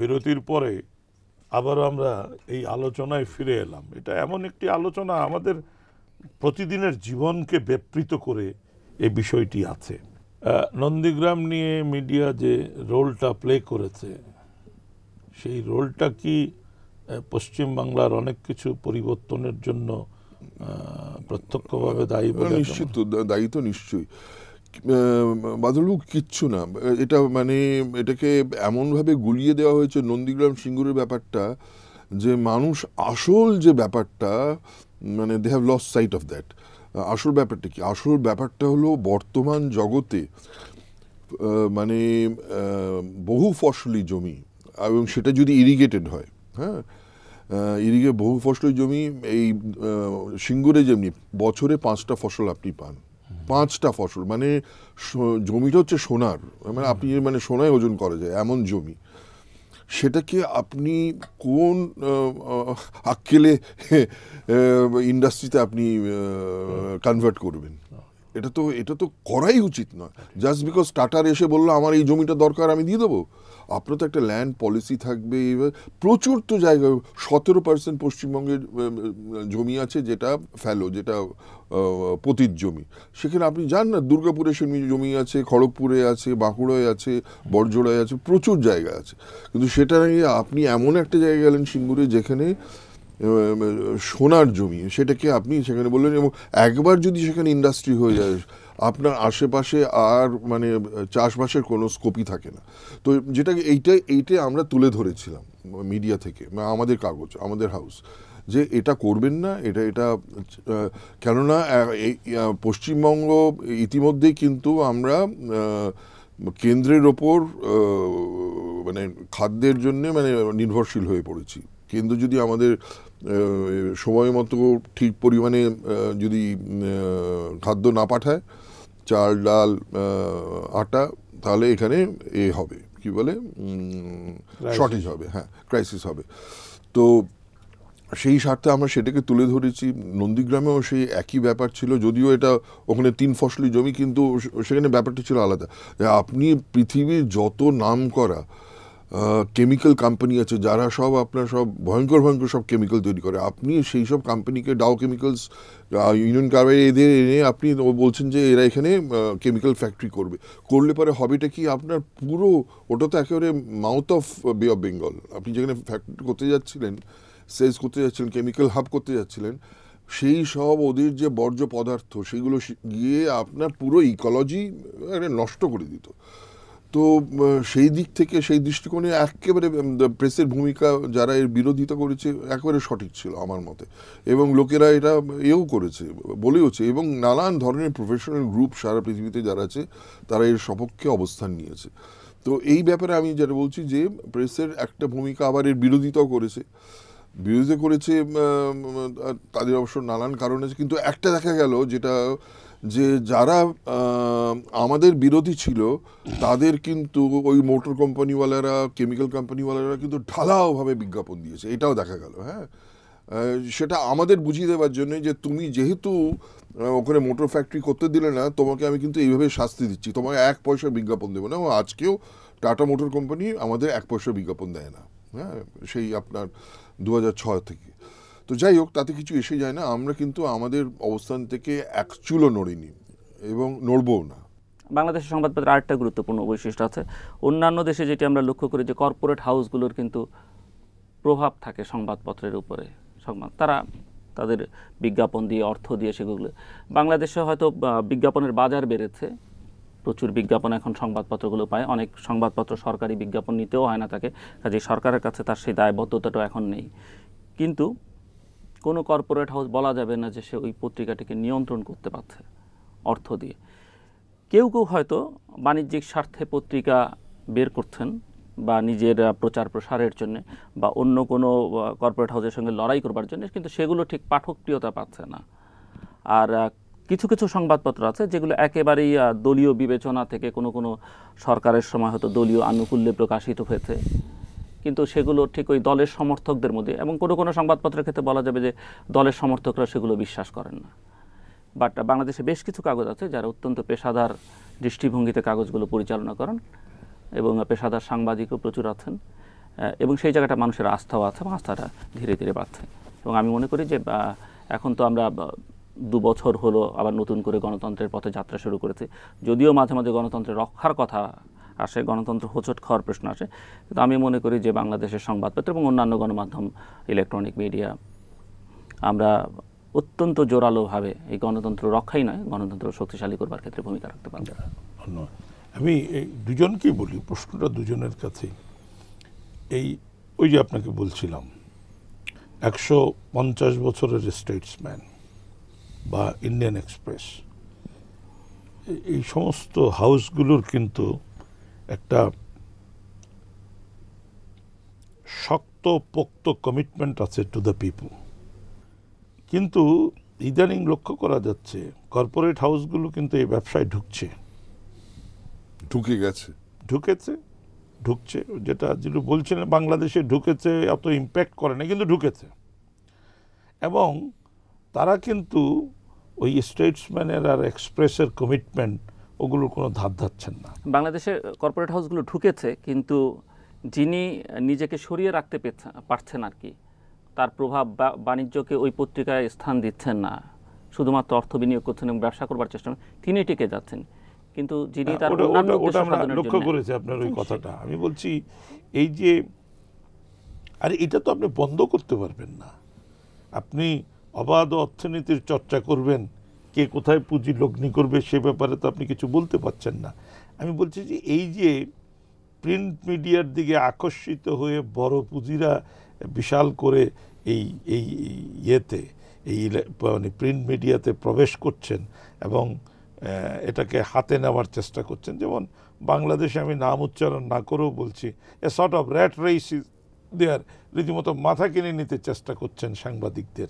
বিরতির পরে আবারও আমরা এই আলোচনায় ফিরে এলাম। এটা এমন একটি আলোচনা আমাদের প্রতিদিনের জীবনকে ব্যাপৃত করে এই বিষয়টি আছে। নন্দীগ্রাম নিয়ে মিডিয়া যে রোলটা প্লে করেছে, সেই রোলটা কি পশ্চিমবাংলার অনেক কিছু পরিবর্তনের জন্য প্রত্যক্ষভাবে দায়ী বলে? নিশ্চিত দায়ী তো নিশ্চয়ই বাদলবাবু, কিচ্ছু না। এটা মানে এটাকে এমনভাবে গুলিয়ে দেওয়া হয়েছে নন্দীগ্রাম সিঙ্গুরের ব্যাপারটা, যে মানুষ আসল যে ব্যাপারটা, মানে they have lost sight of that. আসল ব্যাপারটা কি? আসল ব্যাপারটা হলো বর্তমান জগতে মানে বহু ফসলি জমি, এবং সেটা যদি ইরিগেটেড হয়, হ্যাঁ, বহু ফসলি জমি, এই সিঙ্গুরে যেমনি বছরে 5টা ফসল আপনি পান, 5টা ফসল, মানে জমিটা হচ্ছে সোনার, মানে আপনি মানে সোনায় ওজন করা যায় এমন জমি। সেটাকে আপনি কোন আক্কেলে ইন্ডাস্ট্রিতে আপনি কনভার্ট করবেন? এটা তো করাই উচিত নয়। জাস্ট বিকজ টাটার এসে বললো আমার এই জমিটা দরকার, আমি দিয়ে দেবো। আপনার তো একটা ল্যান্ড পলিসি থাকবে। প্রচুর তো জায়গায় 17% পশ্চিমবঙ্গের জমি আছে যেটা ফেলো, যেটা পতিত জমি। সেখানে আপনি যান না, দুর্গাপুরে সে জমি আছে, খড়গপুরে আছে, বাঁকুড়ায় আছে, বড়জোড়ায় আছে, প্রচুর জায়গা আছে। কিন্তু সেটা নিয়ে আপনি এমন একটা জায়গায় গেলেন সিঙ্গুরে যেখানে সোনার জমি, সেটাকে আপনি সেখানে বললেন, এবং একবার যদি সেখানে ইন্ডাস্ট্রি হয়ে যায়, আপনার আশেপাশে আর মানে চাষবাসের কোনো স্কোপই থাকে না। তো যেটাকে এইটাই আমরা তুলে ধরেছিলাম মিডিয়া থেকে, আমাদের কাগজ, আমাদের হাউস, যে এটা করবেন না। এটা কেননা পশ্চিমবঙ্গ ইতিমধ্যেই কিন্তু আমরা কেন্দ্রের ওপর মানে খাদ্যের জন্য মানে নির্ভরশীল হয়ে পড়েছি। কেন্দ্র যদি আমাদের সময় মতো ঠিক পরিমাণে যদি খাদ্য না পাঠায়, চাল ডাল আটা, তাহলে এখানে হবে কি বলে শর্টেজ হবে, হ্যাঁ, ক্রাইসিস হবে। তো সেই স্বার্থে আমরা সেটাকে তুলে ধরেছি। নন্দীগ্রামেও সেই একই ব্যাপার ছিল, যদিও এটা ওখানে 3 ফসলি জমি, কিন্তু সেখানে ব্যাপারটা ছিল আলাদা। আপনি পৃথিবীর যত নাম করা কেমিক্যাল কোম্পানি আছে, যারা সব আপনার সব ভয়ঙ্কর সব কেমিক্যাল তৈরি করে, আপনি সেই সব কোম্পানিকে, ডাও কেমিক্যালস, ইউনিয়ন কার্বাইড, এদের এনে আপনি বলছেন যে এরা এখানে কেমিক্যাল ফ্যাক্টরি করলে পরে হবেটা কি? আপনার পুরো ওটা তো একেবারে মাউথ অফ বে অফ বেঙ্গল। আপনি যেখানে ফ্যাক্টরি করতে যাচ্ছিলেন, সেলস করতে যাচ্ছিলেন, কেমিক্যাল হাব করতে যাচ্ছিলেন, সেই সব ওদের যে বর্জ্য পদার্থ, সেগুলো গিয়ে আপনার পুরো ইকোলজি নষ্ট করে দিত। তো সেই দিক থেকে, সেই দৃষ্টিকোণে একেবারে প্রেসের ভূমিকা, যারা এর বিরোধিতা করেছে, একেবারে সঠিক ছিল আমার মতে। এবং লোকেরা এটা করেছে, বলেওছে, এবং নানান ধরনের প্রফেশনাল গ্রুপ সারা পৃথিবীতে যারা আছে, তারা এর সপক্ষে অবস্থান নিয়েছে। তো এই ব্যাপারে আমি যেটা বলছি, যে প্রেসের একটা ভূমিকা আবার এর বিরোধিতাও করেছে। তাদের অবশ্য নানান কারণ আছে, কিন্তু একটা দেখা গেল যেটা, যে যারা আমাদের বিরোধী ছিল, তাদের কিন্তু ওই মোটর কোম্পানিওয়ালারা, কেমিক্যাল কোম্পানিওয়ালারা কিন্তু ঢালাওভাবে বিজ্ঞাপন দিয়েছে, এটাও দেখা গেল। হ্যাঁ, সেটা আমাদের বুঝিয়ে দেওয়ার জন্য, যে তুমি যেহেতু ওখানে মোটর ফ্যাক্টরি করতে দিলে না, তোমাকে আমি কিন্তু এইভাবে শাস্তি দিচ্ছি, তোমাকে 1 পয়সার বিজ্ঞাপন দেবো না। আজকেও টাটা মোটর কোম্পানি আমাদের 1 পয়সার বিজ্ঞাপন দেয় না, হ্যাঁ, সেই আপনার 2006 থেকে। তো যাই হোক, তাতে কিছু এসে যায় না। আমরা কিন্তু আমাদের অবস্থান থেকে এক চুলও নড়িনি, এবং নড়বও না। বাংলাদেশের সংবাদপত্রের আরেকটা গুরুত্বপূর্ণ বৈশিষ্ট্য আছে, অন্যান্য দেশে যেটি আমরা লক্ষ্য করি, যে কর্পোরেট হাউসগুলোর কিন্তু প্রভাব থাকে সংবাদপত্রের উপরে। তারা তাদের বিজ্ঞাপন দিয়ে, অর্থ দিয়ে সেগুলো। বাংলাদেশে হয়তো বিজ্ঞাপনের বাজার বেড়েছে, প্রচুর বিজ্ঞাপন এখন সংবাদপত্রগুলো পায়। অনেক সংবাদপত্র সরকারি বিজ্ঞাপন নিতেও হয় না তাকে, কাজে সরকারের কাছে তার সেই দায়বদ্ধতাটাও এখন নেই। কিন্তু কোনো কর্পোরেট হাউস বলা যাবে না যে সে ওই পত্রিকাটিকে নিয়ন্ত্রণ করতে পারছে অর্থ দিয়ে। কেউ হয়তো বাণিজ্যিক স্বার্থে পত্রিকা বের করছেন, বা নিজের প্রচার প্রসারের জন্য, বা অন্য কোনো কর্পোরেট হাউসের সঙ্গে লড়াই করবার জন্য, কিন্তু সেগুলো ঠিক পাঠকপ্রিয়তা পাচ্ছে না। আর কিছু কিছু সংবাদপত্র আছে যেগুলো একেবারেই দলীয় বিবেচনা থেকে কোনো সরকারের সময় হয়তো দলীয় আনুকূল্যে প্রকাশিত হয়েছে, কিন্তু সেগুলো ঠিক ওই দলের সমর্থকদের মধ্যে, এবং কোনো সংবাদপত্রের ক্ষেত্রে বলা যাবে যে দলের সমর্থকরা সেগুলো বিশ্বাস করেন না। বাট বাংলাদেশে বেশ কিছু কাগজ আছে যারা অত্যন্ত পেশাদার দৃষ্টিভঙ্গিতে কাগজগুলো পরিচালনা করেন, এবং পেশাদার সাংবাদিকও প্রচুর আছেন, এবং সেই জায়গাটা মানুষের আস্থাও আছে এবং আস্থাটা ধীরে ধীরে বাড়ছে। এবং আমি মনে করি যে এখন তো আমরা 2 বছর হলো আবার নতুন করে গণতন্ত্রের পথে যাত্রা শুরু করেছি, যদিও মাঝে মাঝে গণতন্ত্রের রক্ষার কথা আসে, গণতন্ত্র হোঁচট খাওয়ার প্রশ্ন আসে, কিন্তু আমি মনে করি যে বাংলাদেশের সংবাদপত্র এবং অন্যান্য গণমাধ্যম, ইলেকট্রনিক মিডিয়া, আমরা অত্যন্ত জোরালোভাবে এই গণতন্ত্র রক্ষাই নয়, গণতন্ত্র শক্তিশালী করবার ক্ষেত্রে ভূমিকা রাখতে পারব। ধন্যবাদ। আমি এই দুজনকেই বলি, প্রশ্নটা দুজনের কাছেই। ওই যে আপনাকে বলছিলাম 150 বছরের স্টেটসম্যান বা ইন্ডিয়ান এক্সপ্রেস, এই সমস্ত হাউসগুলোর কিন্তু একটা শক্ত পোক্ত কমিটমেন্ট আছে টু দ্য পিপল। কিন্তু ইদানিং লক্ষ্য করা যাচ্ছে কর্পোরেট হাউসগুলো কিন্তু এই ব্যবসায় ঢুকছে, যেটা জিলু বলছিলেন বাংলাদেশে ঢুকেছে, অত ইম্প্যাক্ট করে না, কিন্তু ঢুকেছে। এবং তারা কিন্তু ওই স্টেটসম্যানের আর এক্সপ্রেসের কমিটমেন্ট ওগুলোর কোনো ধার ধাচ্ছেন না। বাংলাদেশের কর্পোরেট হাউসগুলো ঢুকেছে, কিন্তু যিনি নিজেকে সরিয়ে রাখতে পারছেন আর কি, তার প্রভাব বাণিজ্যকে ওই পত্রিকায় স্থান দিচ্ছেন না, শুধুমাত্র অর্থ বিনিয়োগ করছেন এবং ব্যবসা করবার চেষ্টা করছেন, তিনি টিকে যাচ্ছেন। কিন্তু যিনি তার লক্ষ্য করেছে আপনার ওই কথাটা, আমি বলছি এই যে, আরে এটা তো আপনি বন্ধ করতে পারবেন না। আপনি অবাধ অর্থনীতির চর্চা করবেন, কে কোথায় পুঁজি লগ্নি করবে সে ব্যাপারে তো আপনি কিছু বলতে পারছেন না। আমি বলছি যে এই যে প্রিন্ট মিডিয়ার দিকে আকর্ষিত হয়ে বড় পুঁজিরা বিশাল করে এই মানে প্রিন্ট মিডিয়াতে প্রবেশ করছেন এবং এটাকে হাতে নেওয়ার চেষ্টা করছেন, যেমন বাংলাদেশে আমি নাম উচ্চারণ না করেও বলছি, a sort of rat race is there, রীতিমতো মাথা কিনে নিতে চেষ্টা করছেন সাংবাদিকদের,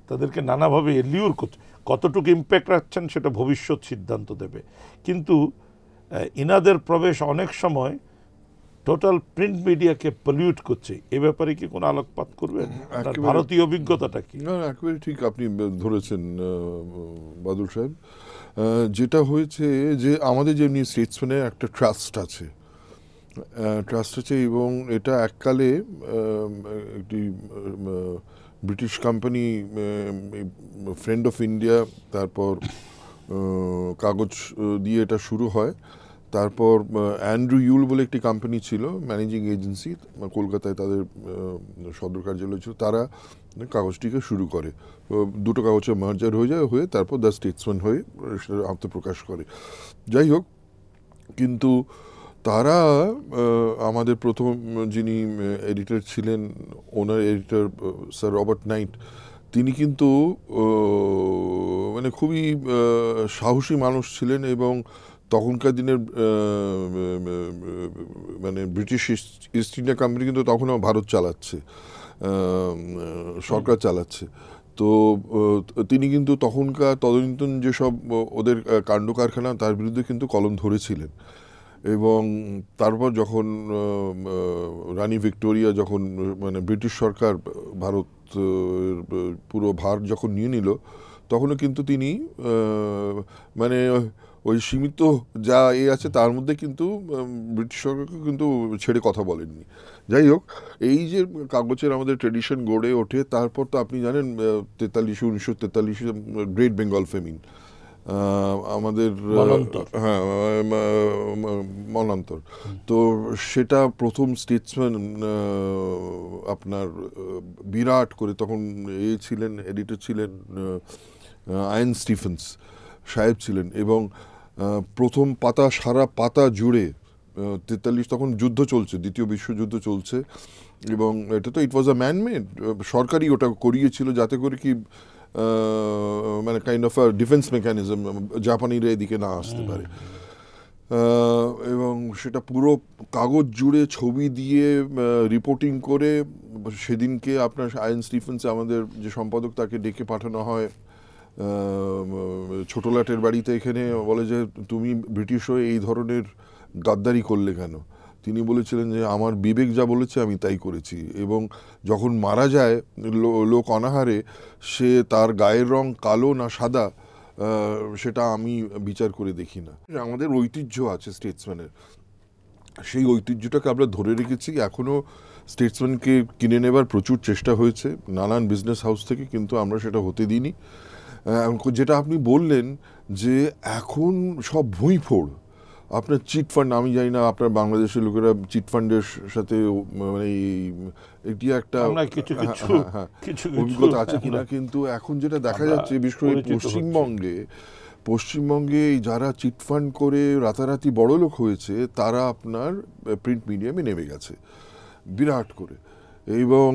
তাদেরকে নানাভাবে এলিউর করছে। কতটুকু ইম্প্যাক্ট রাখছেন সেটা ভবিষ্যৎ সিদ্ধান্ত দেবে। কিন্তু ইনাদের প্রবেশ অনেক সময় টোটাল প্রিন্ট মিডিয়াকে পলিউট করছে। এ ব্যাপারে কি কোনো আলোকপাত করবেন? ভারতীয় অভিজ্ঞতাটা কি? না, একেবারে ঠিক আপনি ধরেছেন বাদল সাহেব। যেটা হয়েছে যে আমাদের যেমনি স্টেটসম্যানের একটা ট্রাস্ট আছে এবং এটা এককালে একটি British company friend of India, তারপর কাগজ দিয়ে এটা শুরু হয়। তারপর অ্যান্ড্রু ইউল বলে একটি কোম্পানি ছিল, ম্যানেজিং এজেন্সি, কলকাতায় তাদের সদর কার্যালয় ছিল, তারা কাগজটিকে শুরু করে। দুটো কাগজের মার্জার হয়ে তারপর দ্য স্টেটসম্যান হয়ে সেটা আত্মপ্রকাশ করে। যাই হোক, কিন্তু তারা আমাদের প্রথম যিনি এডিটর ছিলেন, ওনার এডিটর স্যার রবার্ট নাইট, তিনি কিন্তু মানে খুবই সাহসী মানুষ ছিলেন এবং তখনকার দিনের মানে ব্রিটিশ ইস্ট ইন্ডিয়া কোম্পানি কিন্তু তখনও ভারত চালাচ্ছে, সরকার চালাচ্ছে। তো তিনি কিন্তু তখনকার তদানীন্তন যেসব ওদের কাণ্ড কারখানা তার বিরুদ্ধে কিন্তু কলম ধরেছিলেন। এবং তারপর যখন রানী ভিক্টোরিয়া যখন মানে ব্রিটিশ সরকার ভারত পুরো ভার যখন নিয়ে নিল, তখনও কিন্তু তিনি মানে ওই সীমিত যা আছে তার মধ্যে কিন্তু ব্রিটিশ সরকারকে কিন্তু ছেড়ে কথা বলেননি। যাই হোক, এই যে কাগজের আমাদের ট্রেডিশন গড়ে ওঠে, তারপর তো আপনি জানেন 1943 গ্রেট বেঙ্গল ফেমিন, আমাদের মনান্তর। তো সেটা প্রথম স্টেটসম্যান আপনার বিরাট করে তখন ছিলেন, এডিটর ছিলেন আয়ন স্টিফেন্স সাহেব ছিলেন, এবং প্রথম পাতা সারা পাতা জুড়ে 43 তখন যুদ্ধ চলছে, দ্বিতীয় বিশ্বযুদ্ধ চলছে, এবং এটা তো ইট ওয়াজ আ ম্যানমেড, সরকারই ওটা করিয়েছিল যাতে করে কি মানে kind of a defence mechanism, জাপানিরা এদিকে না আসতে পারে। এবং সেটা পুরো কাগজ জুড়ে ছবি দিয়ে রিপোর্টিং করে সেদিনকে আপনার আয়ন স্টিফেন্স আমাদের যে সম্পাদক, তাকে ডেকে পাঠানো হয় ছোটলাটের বাড়িতে, এখানে বলে যে তুমি ব্রিটিশ হয়ে এই ধরনের গাদ্দারি করলে কেন? তিনি বলেছিলেন যে আমার বিবেক যা বলেছে আমি তাই করেছি। এবং যখন মারা যায় লোক অনাহারে, সে তার গায়ের রং কালো না সাদা সেটা আমি বিচার করে দেখি না। আমাদের ঐতিহ্য আছে স্টেটসম্যানের, সেই ঐতিহ্যটাকে আমরা ধরে রেখেছি। এখনও স্টেটসম্যানকে কিনে নেবার প্রচুর চেষ্টা হয়েছে নানান বিজনেস হাউস থেকে, কিন্তু আমরা সেটা হতে দিইনি। যেটা আপনি বললেন যে এখন সব ভুঁইফোড়, আপনার চিটফান্ড, আমি জানি না আপনার বাংলাদেশের লোকেরা চিটফান্ডের সাথে মানে এটি একটা অভিজ্ঞতা আছে কিনা, কিন্তু এখন যেটা দেখা যাচ্ছে বিশেষ করে পশ্চিমবঙ্গে যারা চিটফান্ড করে রাতারাতি বড়লোক হয়েছে তারা আপনার প্রিন্ট মিডিয়ামে নেমে গেছে বিরাট করে, এবং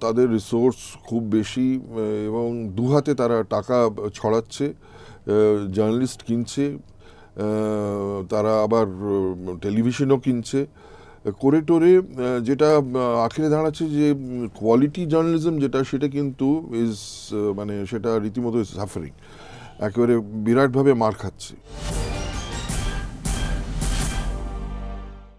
তাদের রিসোর্স খুব বেশি, এবং দুহাতে তারা টাকা ছড়াচ্ছে, জার্নালিস্ট কিনছে, তারা আবার টেলিভিশনও কিনছে করে টোরে, যেটা আখেরে দাঁড়াচ্ছে যে কোয়ালিটি জার্নালিজম যেটা, সেটা কিন্তু মানে সেটা রীতিমতো সাফারিং, একেবারে বিরাটভাবে মার খাচ্ছে।